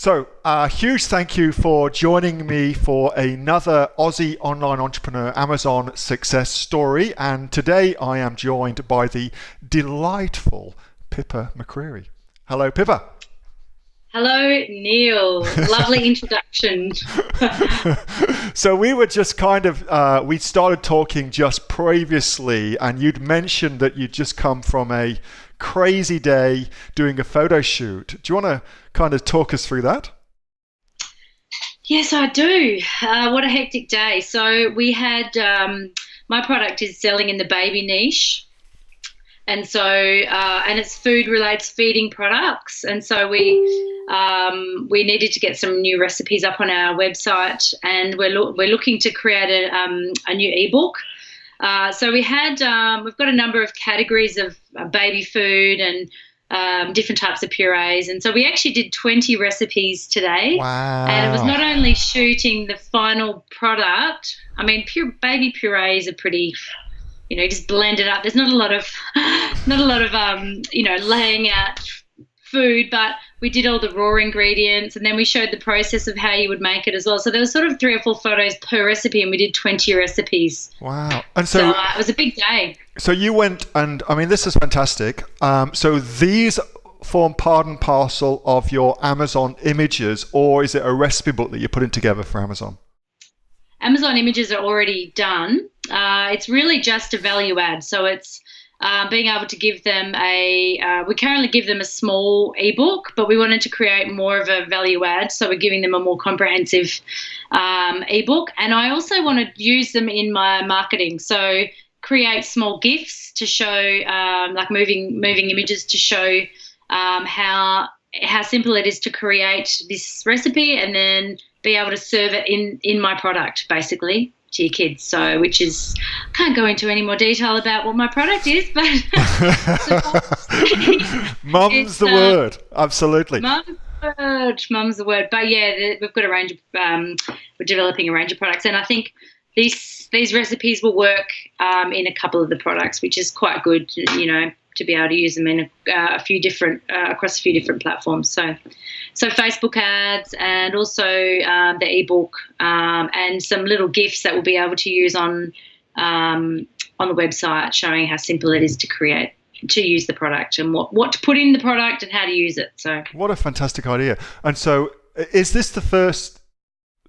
So, huge thank you for joining me for another Aussie online entrepreneur Amazon success story. And today I am joined by the delightful Pippa McCreery. Hello, Pippa. Hello, Neil. Lovely introduction. So we were just we started talking just previously, and you'd mentioned that you'd just come from a crazy day doing a photo shoot. Do you want to kind of talk us through that? Yes, I do. What a hectic day. So we had, my product is selling in the baby niche. And so, and it's food related feeding products. And so we needed to get some new recipes up on our website, and we're looking to create a new ebook. So we've got a number of categories of baby food and different types of purees. And so we actually did 20 recipes today. Wow. And it was not only shooting the final product. I mean, baby purees are pretty, just blend it up. There's not a lot of laying out food, but we did all the raw ingredients, and then we showed the process of how you would make it as well. So there was sort of 3 or 4 photos per recipe, and we did 20 recipes. Wow. And so it was a big day. So you went, and I mean, this is fantastic. So these form part and parcel of your Amazon images, or is it a recipe book that you're putting together for Amazon? Amazon images are already done. It's really just a value add. So it's being able to give them we currently give them a small ebook, but we wanted to create more of a value add. So we're giving them a more comprehensive ebook. And I also want to use them in my marketing. So create small GIFs to show, like moving images to show how simple it is to create this recipe, and then be able to serve it in my product, basically, to your kids. So, which is, can't go into any more detail about what my product is, but mum's the word, absolutely. Mum's the word. But yeah, we've got a range of, we're developing a range of products, and I think these recipes will work in a couple of the products, which is quite good, to be able to use them in across a few different platforms. So Facebook ads, and also the ebook, and some little GIFs that we'll be able to use on the website, showing how simple it is to use the product, and what to put in the product and how to use it. So what a fantastic idea. And so is this the first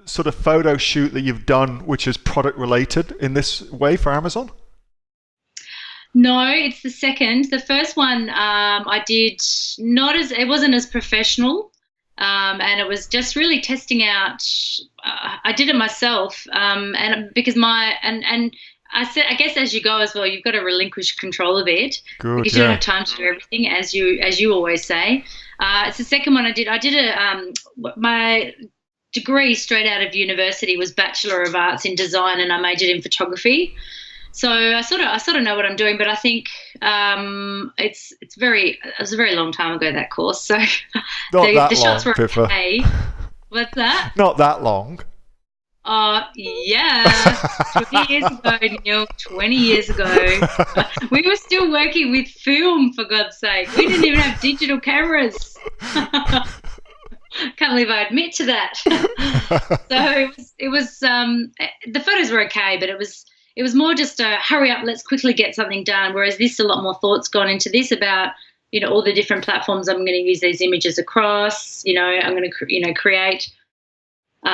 sort of photo shoot that you've done which is product related in this way for Amazon? No, it's the second. The first one I did it wasn't as professional, and it was just really testing out. I did it myself, and because I guess as you go as well, you've got to relinquish control a bit. Good, because you don't have time to do everything, as you always say. It's the second one I did. I did my degree straight out of university was Bachelor of Arts in Design, and I majored in photography. So I sort of know what I'm doing, but I think it was a very long time ago, that course. So the shots were okay. What's that? Not that long. Yeah, 20 years ago, Neil. 20 years ago, we were still working with film. For God's sake, we didn't even have digital cameras. Can't believe I admit to that. So it was the photos were okay, but it was more just a hurry up, let's quickly get something done. Whereas this, a lot more thought's gone into this about, all the different platforms I'm going to use these images across. I'm going to, create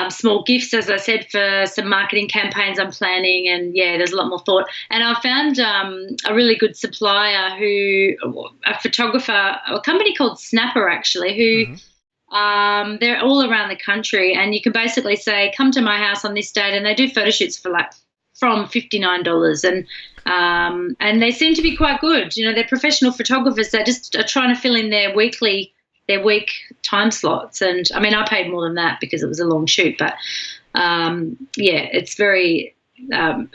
small GIFs, as I said, for some marketing campaigns I'm planning. And yeah, there's a lot more thought. And I found a really good supplier a photographer, a company called Snapper, actually, who they're all around the country. And you can basically say, come to my house on this date, and they do photo shoots for from $59, and they seem to be quite good. They're professional photographers that just are trying to fill in their week time slots. And I mean, I paid more than that because it was a long shoot, but it's very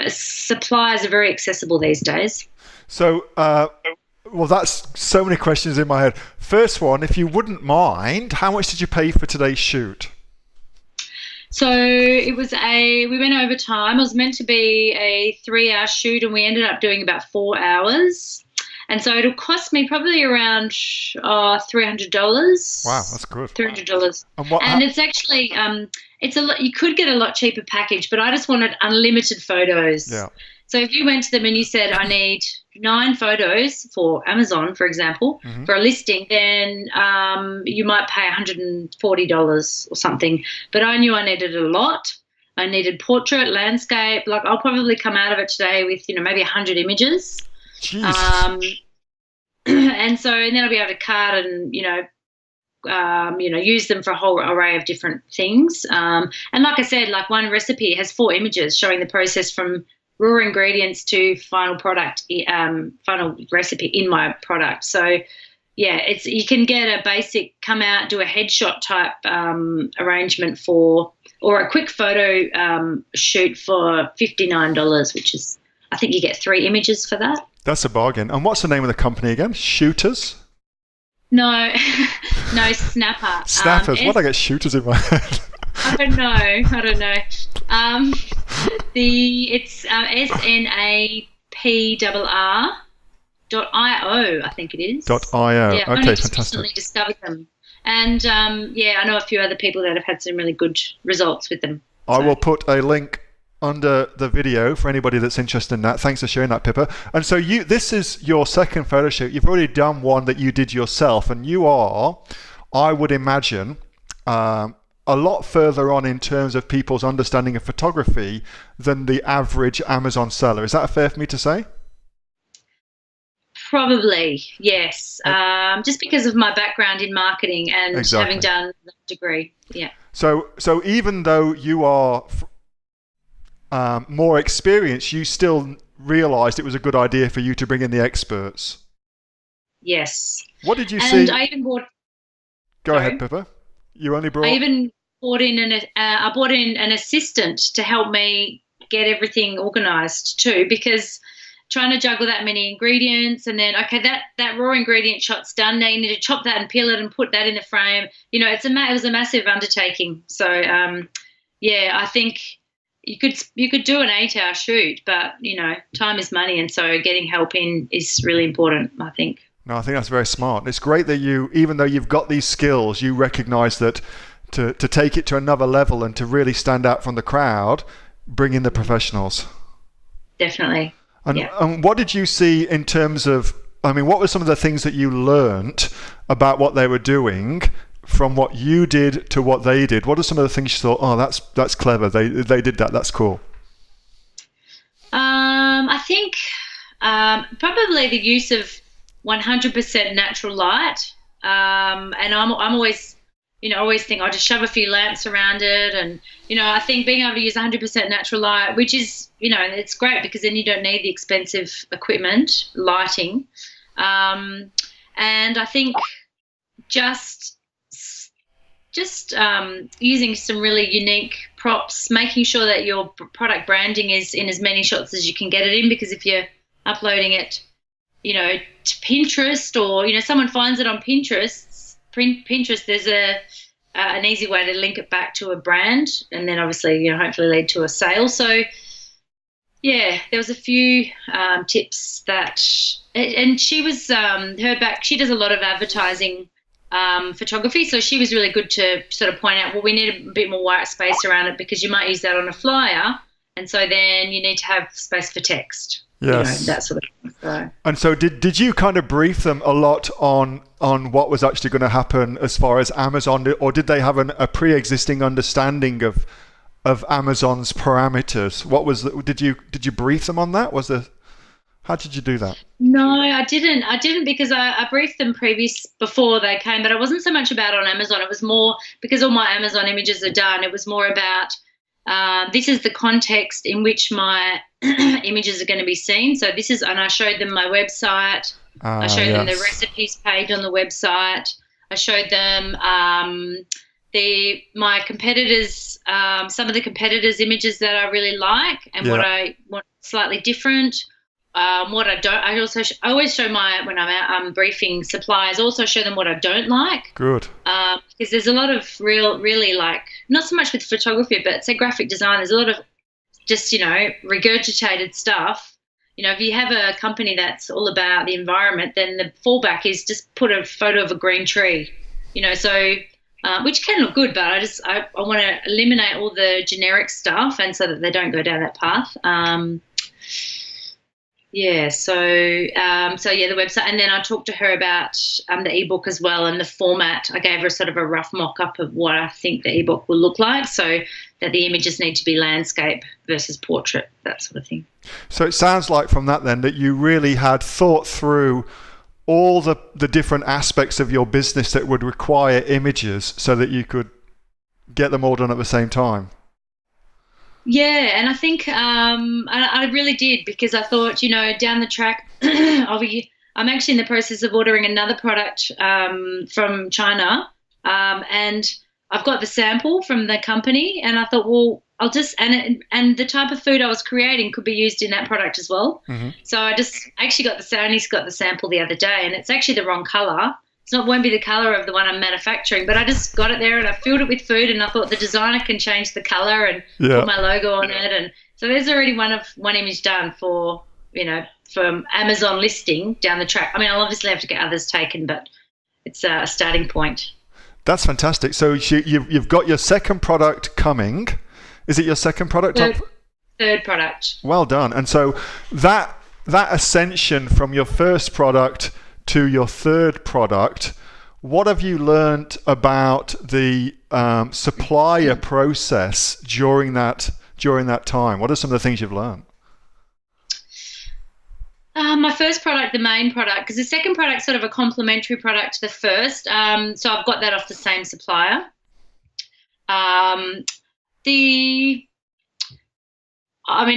suppliers are very accessible these days. So well, that's so many questions in my head. First one, if you wouldn't mind, how much did you pay for today's shoot? So we went over time. It was meant to be a 3-hour shoot, and we ended up doing about 4 hours. And so it'll cost me probably around $300. Wow, that's good. $300. And what? And it's actually it's a lot. You could get a lot cheaper package, but I just wanted unlimited photos. Yeah. So if you went to them and you said, I need 9 photos for Amazon, for example, for a listing, then you might pay $140 or something. But I knew I needed a lot. I needed portrait, landscape. Like I'll probably come out of it today with, maybe 100 images. Jeez. And then I'll be able to cut and, use them for a whole array of different things. And like I said, like one recipe has 4 images showing the process from raw ingredients to final product, final recipe in my product. So, yeah, you can get a basic come out, do a headshot type arrangement or a quick photo shoot for $59, which is, I think you get 3 images for that. That's a bargain. And what's the name of the company again? Shooters? No, Snapper. Snappers. Why do I get shooters in my head? I don't know. It's snapper.io, I think it is. .io. Yeah, Okay, I only just fantastic. recently discovered them. And, I know a few other people that have had some really good results with them. I will put a link under the video for anybody that's interested in that. Thanks for sharing that, Pippa. And so this is your second photo shoot. You've already done one that you did yourself, and you are, I would imagine, a lot further on in terms of people's understanding of photography than the average Amazon seller. Is that fair for me to say? Probably, yes. Just because of my background in marketing and Exactly. having done the degree. Yeah. So even though you are more experienced, you still realised it was a good idea for you to bring in the experts. Yes. What did you and see? I even bought. Go sorry. ahead, Pippa. You only brought. I even brought in an assistant to help me get everything organised too, because trying to juggle that many ingredients and then that raw ingredient shot's done. Now you need to chop that and peel it and put that in the frame. It was a massive undertaking. So I think you could do an 8-hour shoot, but time is money, and so getting help in is really important, I think. No, I think that's very smart. It's great that you, even though you've got these skills, you recognise that to take it to another level and to really stand out from the crowd, bring in the professionals. Definitely. And what did you see in terms of, what were some of the things that you learnt about what they were doing from what you did to what they did? What are some of the things you thought, oh, that's clever, they did that, that's cool? I think probably the use of 100% natural light. And I'm always, always think I'll just shove a few lamps around it. And, I think being able to use 100% natural light, which is, it's great because then you don't need the expensive equipment, lighting. And I think just using some really unique props, making sure that your product branding is in as many shots as you can get it in, because if you're uploading it, to Pinterest or, someone finds it on Pinterest, there's an easy way to link it back to a brand and then obviously, hopefully lead to a sale. So, yeah, there was a few tips that, and she was, she does a lot of advertising photography, so she was really good to sort of point out, well, we need a bit more white space around it because you might use that on a flyer, and so then you need to have space for text. Yes. That sort of thing. So. And so did you kind of brief them a lot on what was actually going to happen as far as Amazon, or did they have a pre-existing understanding of Amazon's parameters? Did you brief them on that? How did you do that? No, I didn't because I briefed them before they came, but it wasn't so much about on Amazon. It was more because all my Amazon images are done. It was more about this is the context in which my images are going to be seen. So and I showed them my website. I showed them the recipes page on the website. I showed them my competitors, some of the competitors' images that I really like and what I want slightly different. What I don't, I always show when I'm out briefing suppliers, also show them what I don't like. Good. Because there's a lot of really like, not so much with photography, but say graphic design, there's a lot of just, regurgitated stuff, if you have a company that's all about the environment, then the fallback is just put a photo of a green tree, so which can look good, but I want to eliminate all the generic stuff, and so that they don't go down that path. The website, and then I talked to her about the ebook as well, and the format. I gave her sort of a rough mock-up of what I think the ebook will look like, so that the images need to be landscape versus portrait, that sort of thing. So it sounds like from that then that you really had thought through all the different aspects of your business that would require images so that you could get them all done at the same time. Yeah, and I think I really did, because I thought, down the track, I'm actually in the process of ordering another product from China, and I've got the sample from the company, and I thought, well, I'll just and the type of food I was creating could be used in that product as well. Mm-hmm. So I just actually got the sample the other day, and it's actually the wrong color. Won't be the color of the one I'm manufacturing, but I just got it there and I filled it with food, and I thought the designer can change the color and put my logo on it. And so there's already one image done for Amazon listing down the track. I mean, I'll obviously have to get others taken, but it's a starting point. That's fantastic. So you've got your second product coming. Is it your second product? Third product. Well done. And so that ascension from your first product to your third product, what have you learnt about the supplier process during that time? What are some of the things you've learned? My first product, the main product, because the second product's sort of a complementary product to the first. So I've got that off the same supplier.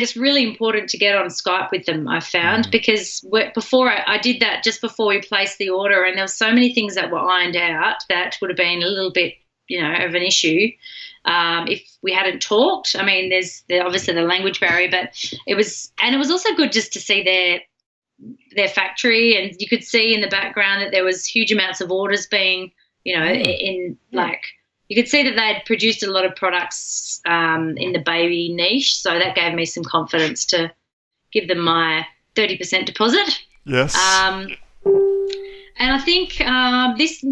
It's really important to get on Skype with them, I found, because before I did that just before we placed the order, and there were so many things that were ironed out that would have been a little bit, of an issue if we hadn't talked. I mean, there's obviously the language barrier, but it was also good just to see their factory, and you could see in the background that there was huge amounts of orders being, you could see that they'd produced a lot of products in the baby niche, so that gave me some confidence to give them my 30% deposit. Yes. And I think this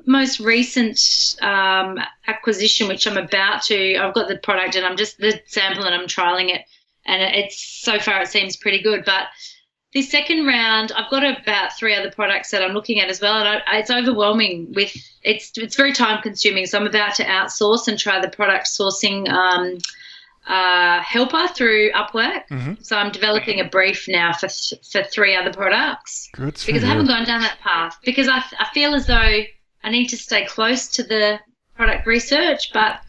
most recent acquisition, which I've got the product and I'm just the sample and I'm trialing it, and it's so far it seems pretty good. But this second round, I've got about 3 other products that I'm looking at as well, and it's overwhelming. It's very time consuming. So I'm about to outsource and try the product sourcing helper through Upwork. Mm-hmm. So I'm developing a brief now for 3 other products. Good. Because I haven't gone down that path, because I feel as though I need to stay close to the product research, but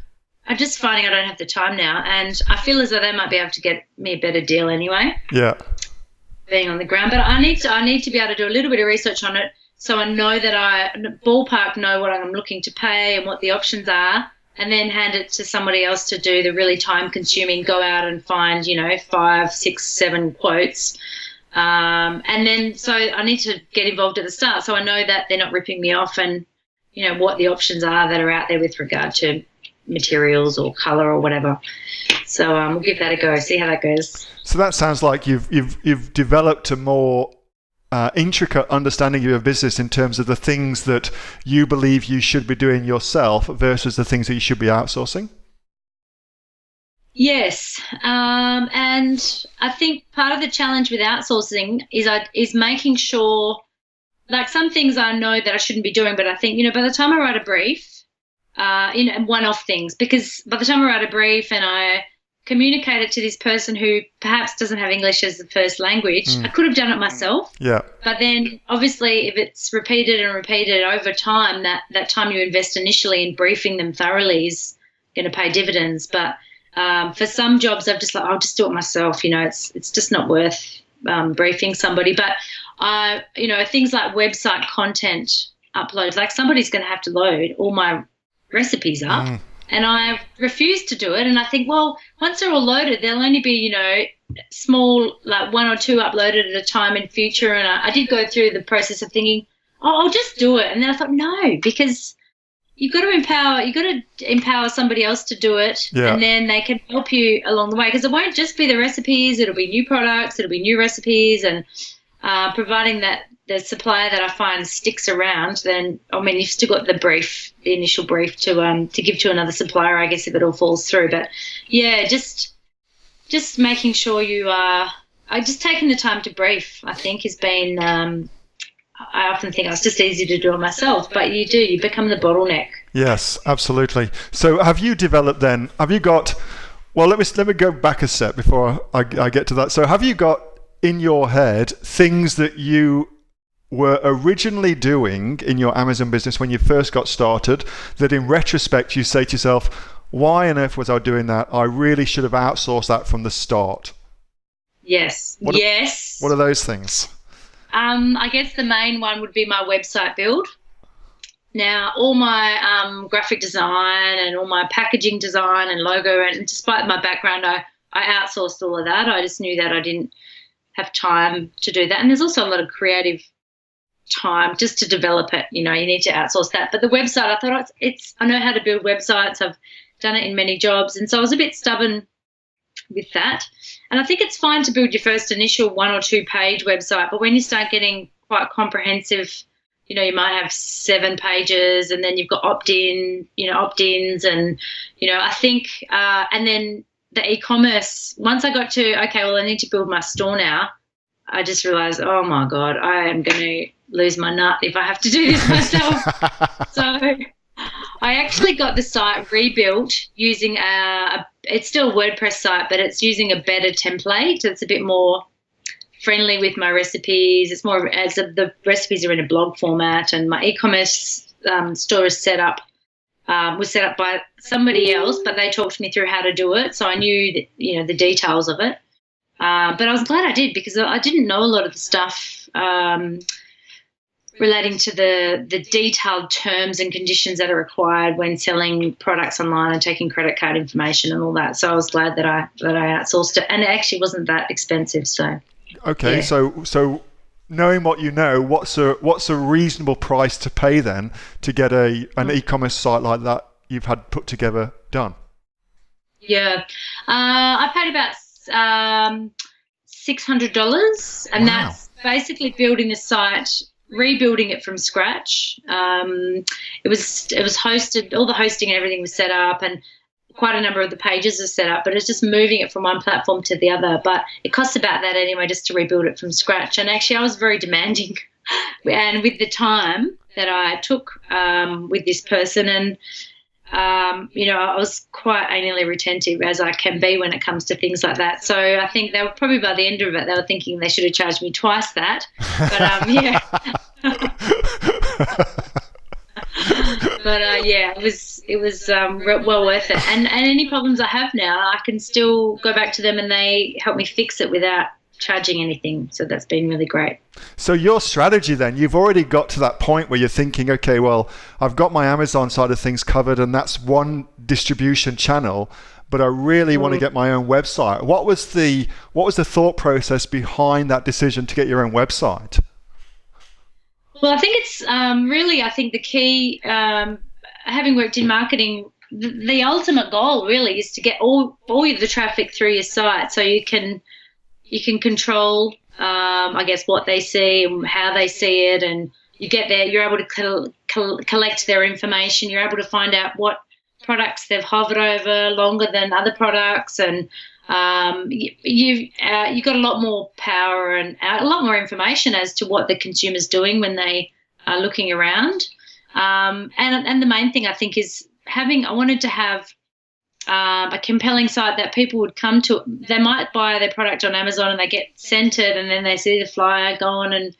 I'm just finding I don't have the time now, and I feel as though they might be able to get me a better deal anyway. Yeah. Being on the ground, but I need to be able to do a little bit of research on it, so I know that I ballpark know what I'm looking to pay and what the options are, and then hand it to somebody else to do the really time-consuming. Go out and find 5, 6, 7 quotes, and then so I need to get involved at the start, so I know that they're not ripping me off, and what the options are that are out there with regard to materials or colour or whatever. So we'll give that a go, see how that goes. So that sounds like you've developed a more intricate understanding of your business in terms of the things that you believe you should be doing yourself versus the things that you should be outsourcing. Yes, and I think part of the challenge with outsourcing is making sure, like, some things I know that I shouldn't be doing, but I think by the time I write a brief, one-off things, because by the time I write a brief and I communicate it to this person who perhaps doesn't have English as the first language, I could have done it myself. Yeah. But then obviously if it's repeated and repeated over time, that time you invest initially in briefing them thoroughly is going to pay dividends. But for some jobs, I'll just do it myself. It's just not worth briefing somebody. But things like website content uploads, like somebody's going to have to load all my recipes up. And I refuse to do it. And I think, well, once they're all loaded, there'll only be, small, like 1 or 2 uploaded at a time in future. And I did go through the process of thinking, I'll just do it. And then I thought, no, because, you've got to empower somebody else to do it, Yeah. and then they can help you along the way, because it won't just be the recipes, it'll be new products, it'll be new recipes, and providing that the supplier that I find sticks around, then, I mean, you've still got the initial brief to give to another supplier, I guess, if it all falls through. But yeah, just making sure you are just taking the time to brief, I think, has been I often think it's just easy to do it myself, but you become the bottleneck. Yes, absolutely. So have you got, well, let me go back a step before I get to that. So have you got in your head things that you were originally doing in your Amazon business when you first got started that in retrospect you say to yourself, why on earth was I doing that? I really should have outsourced that from the start. Yes. What are those things? I guess the main one would be my website build. Now, all my graphic design and all my packaging design and logo, and despite my background, I outsourced all of that. I just knew that I didn't have time to do that. And there's also a lot of creative time just to develop it. You need to outsource that. But the website, I thought I know how to build websites. I've done it in many jobs. And so I was a bit stubborn with that. And I think it's fine to build your first initial 1 or 2 page website, but when you start getting quite comprehensive, you might have 7 pages, and then you've got opt-ins, and I think and then the e-commerce, once I got to, okay, well, I need to build my store now, I just realized, oh my God, I am going to lose my nut if I have to do this myself. So I actually got the site rebuilt using it's still a WordPress site, but it's using a better template. It's a bit more friendly with my recipes. It's more as the recipes are in a blog format, and my e-commerce store is was set up by somebody else, but they talked me through how to do it, so I knew the details of it. But I was glad I did, because I didn't know a lot of the stuff relating to the detailed terms and conditions that are required when selling products online and taking credit card information and all that. So I was glad that I outsourced it, and it actually wasn't that expensive. So okay, yeah. So knowing what you know, what's a reasonable price to pay then to get an e-commerce site like that you've had put together done? Yeah, I paid about $600, and wow. That's basically building the site, rebuilding it from scratch. It was hosted, all the hosting and everything was set up, and quite a number of the pages are set up, but it's just moving it from one platform to the other. But it costs about that anyway, just to rebuild it from scratch. And actually I was very demanding and with the time that I took with this person, and I was quite anally retentive, as I can be when it comes to things like that. So I think they were probably, by the end of it, they were thinking they should have charged me twice that. But yeah. But it was well worth it. And any problems I have now, I can still go back to them and they help me fix it without charging anything. So that's been really great. So your strategy then, you've already got to that point where you're thinking, okay, well, I've got my Amazon side of things covered, and that's one distribution channel, but I really want to get my own website. What was the thought process behind that decision to get your own website? Well, I think it's I think the key, having worked in marketing, the ultimate goal really is to get all of the traffic through your site, so you can control, I guess, what they see and how they see it, and you're able to collect their information. You're able to find out what products they've hovered over longer than other products, and you've got a lot more power and a lot more information as to what the consumer's doing when they are looking around. And the main thing I think is I wanted to have a compelling site that people would come to. They might buy their product on Amazon and they get sent it, and then they see the flyer, go on and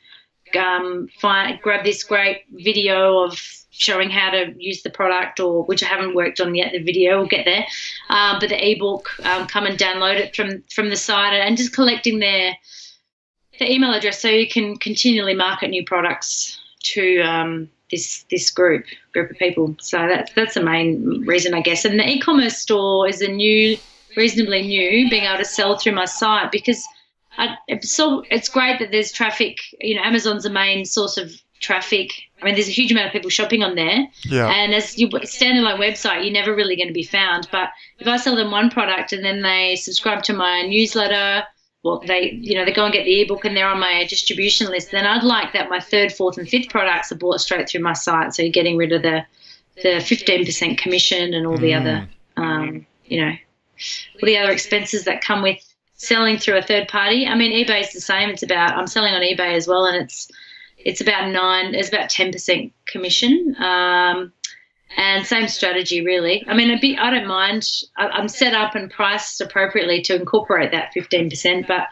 grab this great video of showing how to use the product, or which I haven't worked on yet. The video will get there, but the ebook, come and download it from the site, and just collecting their email address so you can continually market new products to this group of people. So that's the main reason, I guess. And the e-commerce store is reasonably new, being able to sell through my site, because it's great that there's traffic. Amazon's the main source of traffic. I mean, there's a huge amount of people shopping on there. Yeah. And as your standalone website, you're never really going to be found. But if I sell them one product and then they subscribe to my newsletter, well, they go and get the ebook and they're on my distribution list, then I'd like that my third, fourth and fifth products are bought straight through my site. So you're getting rid of the 15% commission and all the other, all the other expenses that come with selling through a third party. I mean, eBay is the same. I'm selling on eBay as well, and it's about 10% commission. And same strategy, really. I mean, I don't mind. I'm set up and priced appropriately to incorporate that 15%. But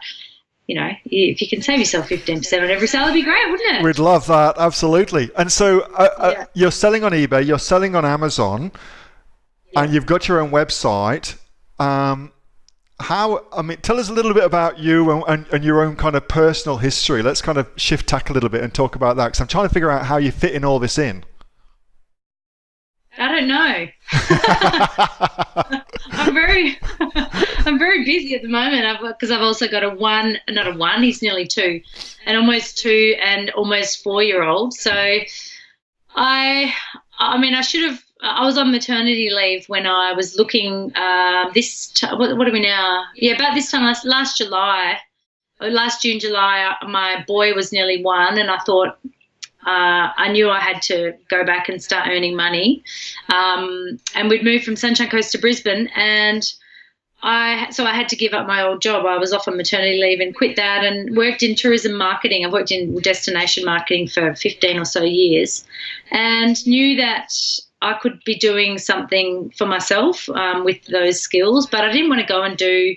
if you can save yourself 15% on every sale, it'd be great, wouldn't it? We'd love that, absolutely. And so you're selling on eBay, you're selling on Amazon, and you've got your own website. Tell us a little bit about you and your own kind of personal history. Let's kind of shift tack a little bit and talk about that, because I'm trying to figure out how you fit in all this in. I don't know. I'm very busy at the moment because I've also got he's nearly 2, and almost 2 and almost 4-year-old. So I was on maternity leave when I was looking what are we now? Yeah, about this time last June, July, my boy was nearly 1, and I thought, I knew I had to go back and start earning money. And we'd moved from Sunshine Coast to Brisbane, and I had to give up my old job. I was off on maternity leave and quit that and worked in tourism marketing. I've worked in destination marketing for 15 or so years, and knew that I could be doing something for myself with those skills, but I didn't want to go and do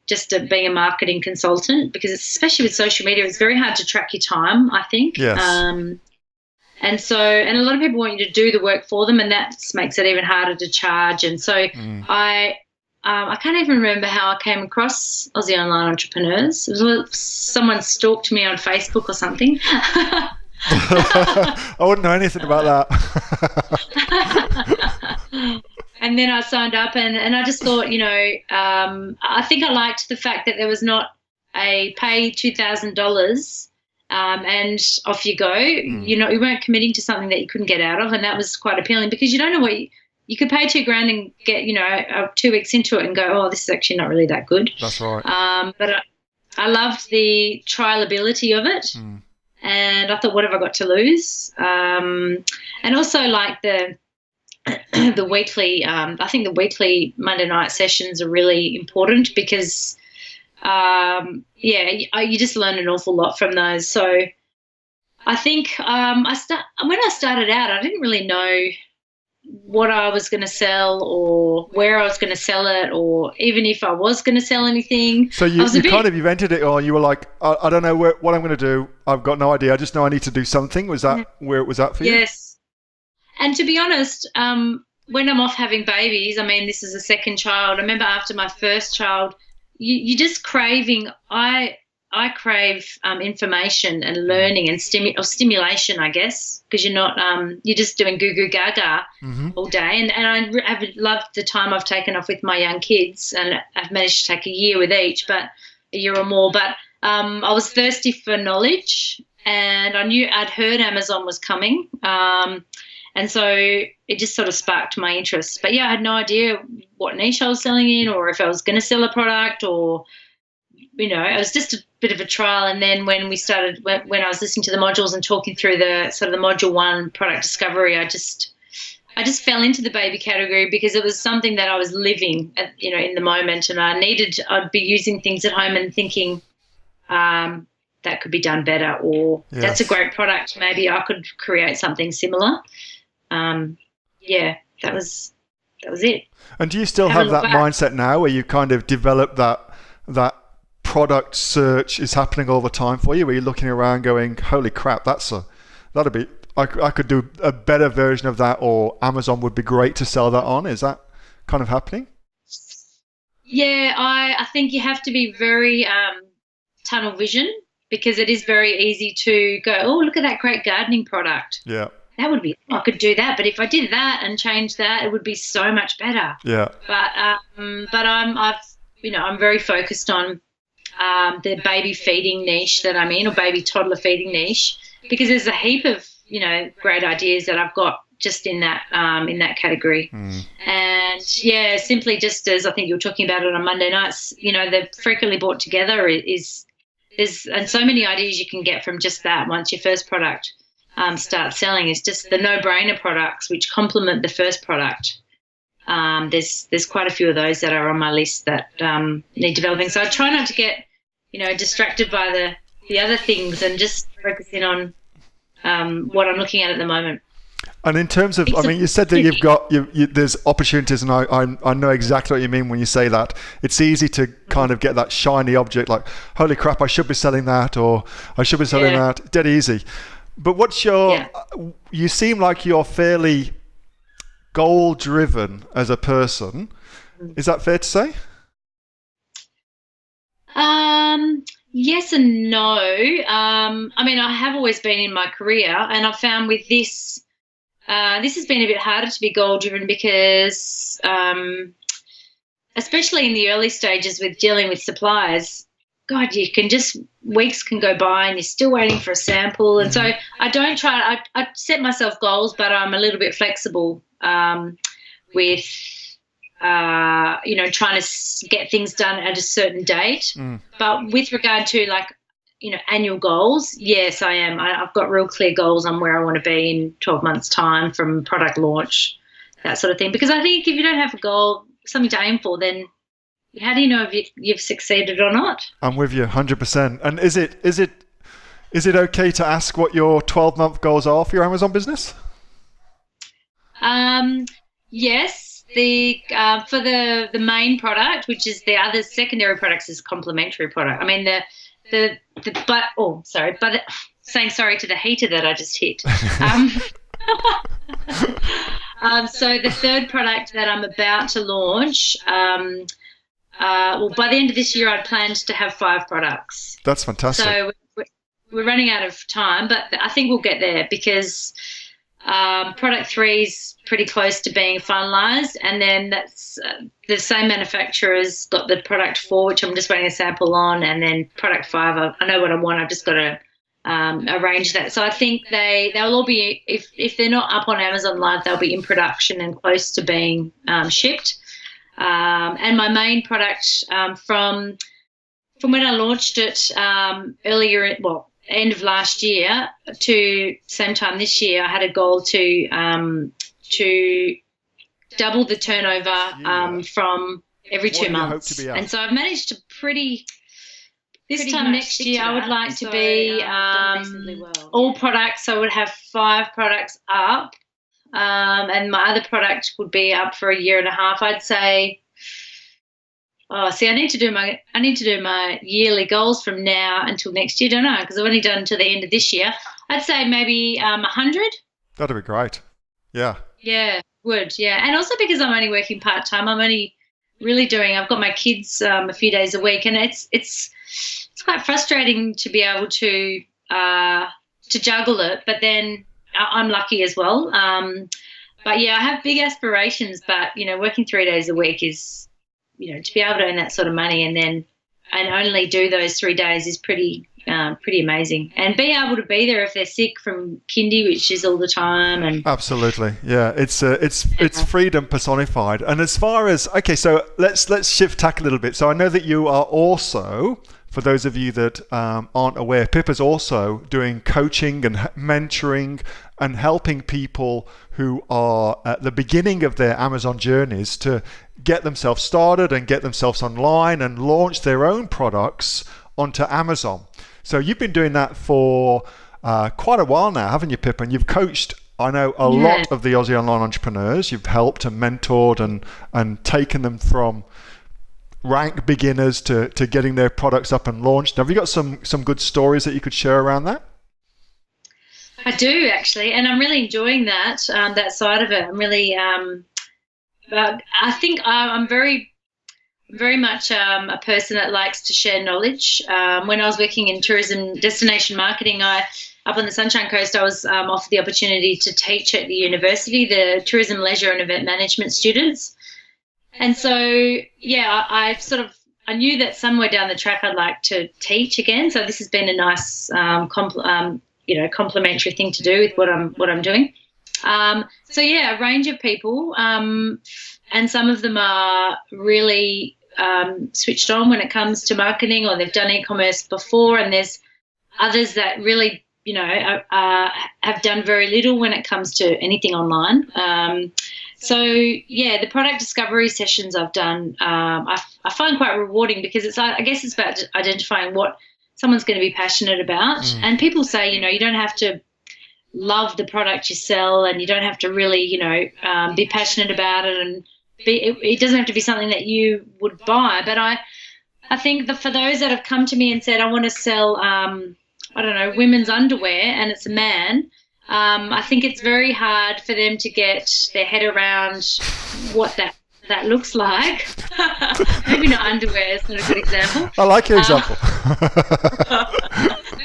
just being a marketing consultant, because especially with social media, it's very hard to track your time, I think. Yes. And a lot of people want you to do the work for them, and that makes it even harder to charge. And so I can't even remember how I came across Aussie Online Entrepreneurs. It was someone stalked me on Facebook or something. I wouldn't know anything about that. And then I signed up, and I just thought, I think I liked the fact that there was not a pay $2,000 and off you go. You weren't committing to something that you couldn't get out of, and that was quite appealing, because you don't know what you could pay $2,000 and get 2 weeks into it and go, oh, this is actually not really that good. That's right. But I loved the trialability of it. And I thought, what have I got to lose? And also like the weekly, I think the weekly Monday night sessions are really important, because, you just learn an awful lot from those. So I think when I started out, I didn't really know what I was going to sell or where I was going to sell it, or even if I was going to sell anything. So you've entered it all. You were like, I don't know what I'm going to do. I've got no idea. I just know I need to do something. Was that where it was at for you? Yes. And to be honest, when I'm off having babies, I mean, this is a second child. I remember after my first child, you're just craving. I crave information and learning and stimulation, I guess, because you're not you're just doing goo goo gaga all day. And I have loved the time I've taken off with my young kids, and I've managed to take a year with each, but a year or more. But I was thirsty for knowledge, and I knew I'd heard Amazon was coming, and so it just sort of sparked my interest. But yeah, I had no idea what niche I was selling in, or if I was going to sell a product, or it was just a bit of a trial. And then when I was listening to the modules and talking through the sort of the module 1 product discovery, I just fell into the baby category, because it was something that I was living at, in the moment, and I'd be using things at home and thinking that could be done better, or that's a great product. Maybe I could create something similar. That was it. And do you still have that mindset now, where you kind of develop that product search is happening all the time for you, where you're looking around going, holy crap, I could do a better version of that, or Amazon would be great to sell that on? Is that kind of happening? Yeah, I think you have to be very tunnel vision, because it is very easy to go, oh, look at that great gardening product. Yeah. That would be, I could do that, but if I did that and changed that, it would be so much better. Yeah. But I'm very focused on the baby feeding niche that I'm in, or baby toddler feeding niche, because there's a heap of great ideas that I've got just in that category. And simply just as I think you were talking about it on Monday nights, the frequently bought together and so many ideas you can get from just that once your first product starts selling. Is just the no-brainer products which complement the first product. There's quite a few of those that are on my list that need developing. So I try not to get distracted by the other things and just focus in on what I'm looking at the moment. And in terms of, you said that you've got, there's opportunities, and I know exactly what you mean when you say that. It's easy to kind of get that shiny object, like, holy crap, I should be selling that, or I should be selling that. Dead easy. But what's you seem like you're fairly goal-driven as a person. Is that fair to say? Yes and no. I have always been in my career, and I've found with this, this has been a bit harder to be goal-driven because, especially in the early stages with dealing with suppliers, God, weeks can go by and you're still waiting for a sample. And so I don't try, I set myself goals, but I'm a little bit flexible with, trying to get things done at a certain date. But with regard to annual goals, yes, I am. I've got real clear goals on where I want to be in 12 months' time from product launch, that sort of thing. Because I think if you don't have a goal, something to aim for, then how do you know if you've succeeded or not? I'm with you 100%. And is it okay to ask what your 12-month goals are for your Amazon business? Yes. For the main product, which is the other secondary products, is complementary product. Saying sorry to the heater that I just hit. So the third product that I'm about to launch, by the end of this year, I'd planned to have 5 products. That's fantastic. So we're running out of time, but I think we'll get there because product 3 is pretty close to being finalised, and then that's the same manufacturer's got the product 4, which I'm just waiting a sample on, and then product 5, I know what I want. I've just got to arrange that. So I think they'll all be, if they're not up on Amazon Live, they'll be in production and close to being shipped. And my main product from when I launched it end of last year to same time this year, I had a goal to double the turnover from every 2 months. And so I've managed to this time next year I would like to be all products. I would have 5 products up, and my other product would be up for a year and a half. I'd say. I need to do my yearly goals from now until next year. Don't know, because I've only done until the end of this year. I'd say maybe 100. That'd be great. Yeah. Yeah, would. Yeah, and also because I'm only working part time, I'm only really I've got my kids a few days a week, and it's quite frustrating to be able to juggle it. But then I'm lucky as well. But yeah, I have big aspirations. But working 3 days a week is. To be able to earn that sort of money and only do those 3 days is pretty amazing. And be able to be there if they're sick from kindy, which is all the time. And absolutely, yeah, it's freedom personified. And as far as so let's shift tack a little bit. So I know that you are also, for those of you that aren't aware, Pippa's also doing coaching and mentoring and helping people who are at the beginning of their Amazon journeys to get themselves started and get themselves online and launch their own products onto Amazon. So you've been doing that for quite a while now, haven't you, Pippa? And you've coached, I know, a lot of the Aussie online entrepreneurs. You've helped and mentored and taken them from rank beginners to getting their products up and launched. Now, have you got some good stories that you could share around that? I do, actually, and I'm really enjoying that side of it. I'm really, I think I'm very much a person that likes to share knowledge. When I was working in tourism destination marketing, up on the Sunshine Coast, I was offered the opportunity to teach at the university, the tourism, leisure and event management students. And so, yeah, I knew that somewhere down the track I'd like to teach again. So this has been a nice complementary thing to do with what I'm doing. So yeah, a range of people, and some of them are really switched on when it comes to marketing, or they've done e-commerce before, and there's others that really have done very little when it comes to anything online. So yeah, the product discovery sessions I've done, I find quite rewarding, because I guess it's about identifying what someone's going to be passionate about. And people say, you don't have to love the product you sell, and you don't have to really, be passionate about it, and it doesn't have to be something that you would buy. But I think that for those that have come to me and said, I want to sell, women's underwear, and it's a man, I think it's very hard for them to get their head around what that looks like. Maybe not underwear is not a good example. I like your example.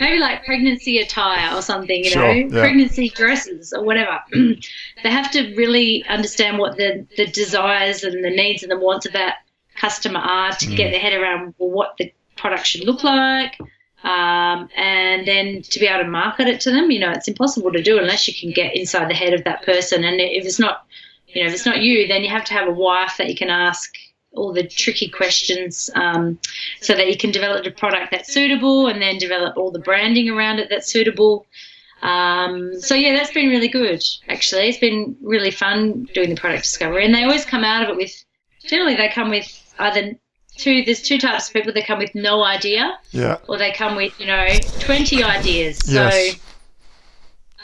Maybe like pregnancy attire or something, Yeah. pregnancy dresses or whatever. They have to really understand what the desires and the needs and the wants of that customer are to get their head around what the product should look like. And then to be able to market it to them, it's impossible to do unless you can get inside the head of that person. And if it's not, if it's not you, then you have to have a wife that you can ask all the tricky questions, so that you can develop a product that's suitable, and then develop all the branding around it that's suitable. So yeah, that's been really good, actually. It's been really fun doing the product discovery, and they always come out of it with, generally they come with there's two types of people. They come with no idea, or they come with 20 ideas. Yes.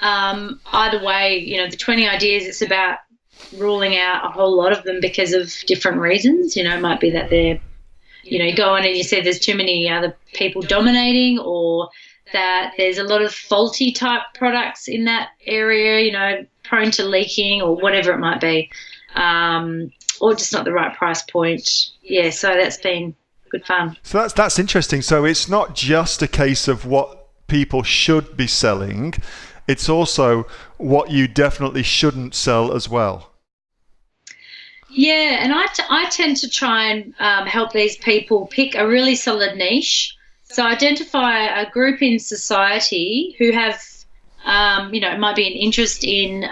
So either way, the 20 ideas, it's about ruling out a whole lot of them because of different reasons. It might be that they're, you go on and you see there's too many other people dominating, or that there's a lot of faulty type products in that area, prone to leaking or whatever it might be, or just not the right price point. Yeah, so that's been good fun. So that's interesting. So it's not just a case of what people should be selling, it's also what you definitely shouldn't sell as well. Yeah, and I tend to try and help these people pick a really solid niche. So identify a group in society who have, it might be an interest in,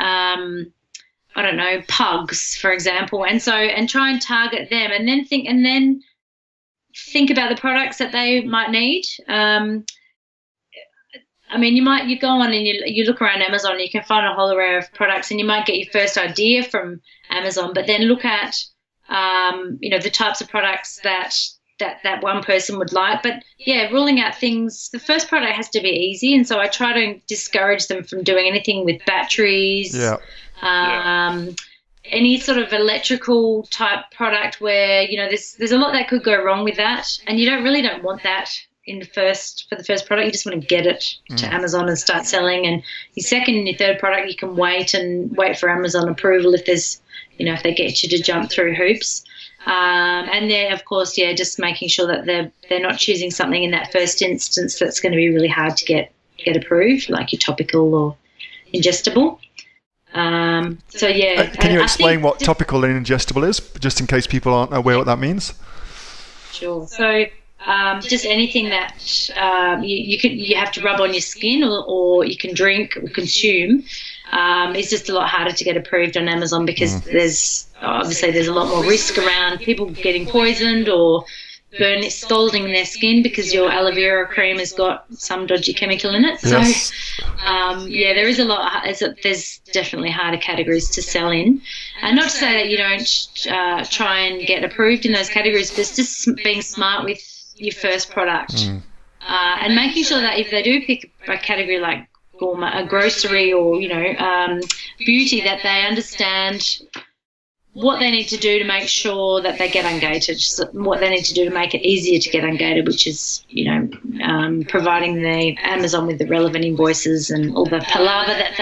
pugs, for example, and try and target them, and then think about the products that they might need. You go on and you look around Amazon, you can find a whole array of products, and you might get your first idea from Amazon, but then look at, the types of products that one person would like. But yeah, ruling out things, the first product has to be easy. And so I try to discourage them from doing anything with batteries, any sort of electrical type product where, there's a lot that could go wrong with that. And you don't want that for the first product. You just want to get it to Amazon and start selling. And your second and your third product, you can wait for Amazon approval if there's, if they get you to jump through hoops. And then, of course, just making sure that they're not choosing something in that first instance that's going to be really hard to get approved, like your topical or ingestible. Can you explain what topical and ingestible is, just in case people aren't aware what that means? Sure. So just anything that you have to rub on your skin, or you can drink or consume, is just a lot harder to get approved on Amazon, because there's a lot more risk around people getting poisoned or scalding their skin because your aloe vera cream has got some dodgy chemical in it. So Yes. there is a lot. There's definitely harder categories to sell in, and not to say that you don't try and get approved in those categories, but it's just being smart with your first product, and making sure that if they do pick a category like grocery or beauty, that they understand what they need to do to make sure that they get ungated, what they need to do to make it easier to get ungated, which is providing the Amazon with the relevant invoices and all the palaver that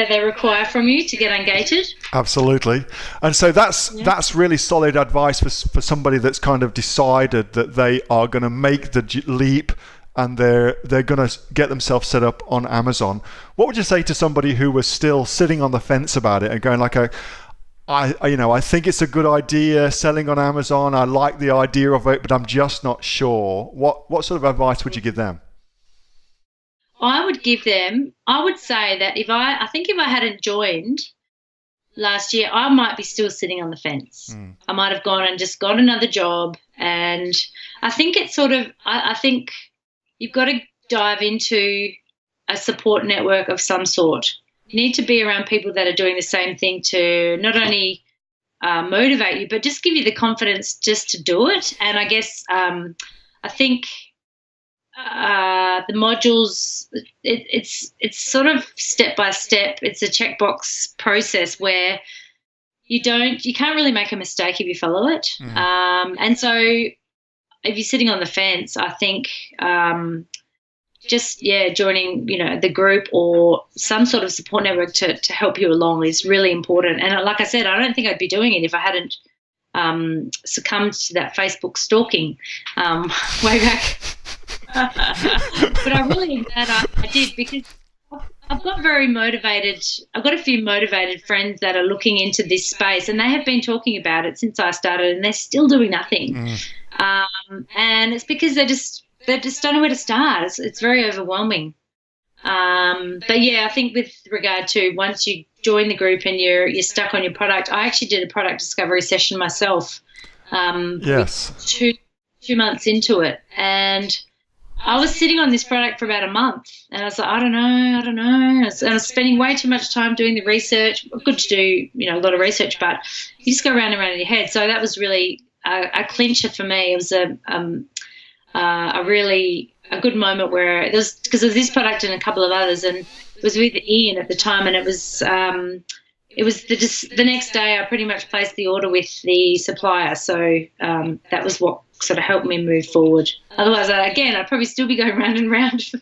they require from you to get ungated. Absolutely. And so that's really solid advice for somebody that's kind of decided that they are going to make the leap and they're going to get themselves set up on Amazon. What would you say to somebody who was still sitting on the fence about it and going like, I think it's a good idea selling on Amazon. I like the idea of it, but I'm just not sure. What sort of advice would you give them? I would say that if I hadn't joined last year, I might be still sitting on the fence. I might have gone and just got another job. And I think it's sort of, I think you've got to dive into a support network of some sort. You need to be around people that are doing the same thing to not only motivate you, but just give you the confidence just to do it. And I guess I think the modules, it's sort of step by step. It's a checkbox process where you can't really make a mistake if you follow it. And so if you're sitting on the fence, I think joining the group or some sort of support network to help you along is really important. And like I said, I don't think I'd be doing it if I hadn't succumbed to that Facebook stalking way back. But I'm really glad I did, because I've got a few motivated friends that are looking into this space, and they have been talking about it since I started, and they're still doing nothing. And it's because they just don't know where to start. It's very overwhelming. But yeah, I think with regard to once you join the group and you're stuck on your product, I actually did a product discovery session myself. Yes. 2 months into it, and I was sitting on this product for about a month, and I was like, I don't know. And I was spending way too much time doing the research. Good to do, a lot of research, but you just go around and around in your head. So that was really a clincher for me. It was a good moment where it was, because of this product and a couple of others, and it was with Ian at the time, and it was the next day I pretty much placed the order with the supplier. So that was what sort of helped me move forward. Otherwise, I'd probably still be going round and round.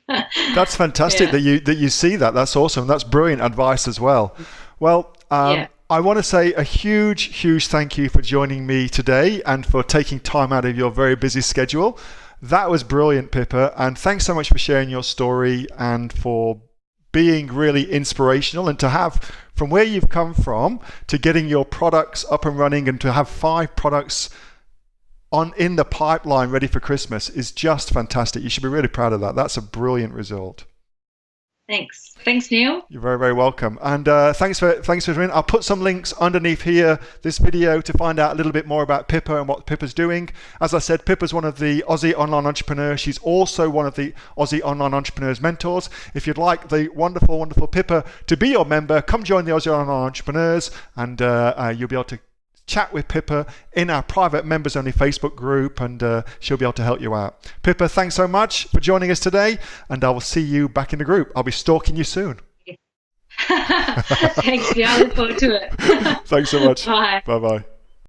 That's fantastic that you see that. That's awesome. That's brilliant advice as well. Well, I want to say a huge thank you for joining me today and for taking time out of your very busy schedule. That was brilliant, Pippa, and thanks so much for sharing your story and for being really inspirational, and to have, from where you've come from to getting your products up and running and to have 5 products in the pipeline ready for Christmas is just fantastic. You should be really proud of that. That's a brilliant result. Thanks, Neil. You're very, very welcome. And thanks for joining. I'll put some links underneath this video to find out a little bit more about Pippa and what Pippa's doing. As I said, Pippa's one of the Aussie online entrepreneurs. She's also one of the Aussie online entrepreneurs mentors. If you'd like the wonderful, wonderful Pippa to be your member, come join the Aussie online entrepreneurs, and you'll be able to chat with Pippa in our private members only Facebook group, and she'll be able to help you out. Pippa, thanks so much for joining us today, and I will see you back in the group. I'll be stalking you soon. Thanks, yeah, I look forward to it. Thanks so much. Bye. Bye-bye.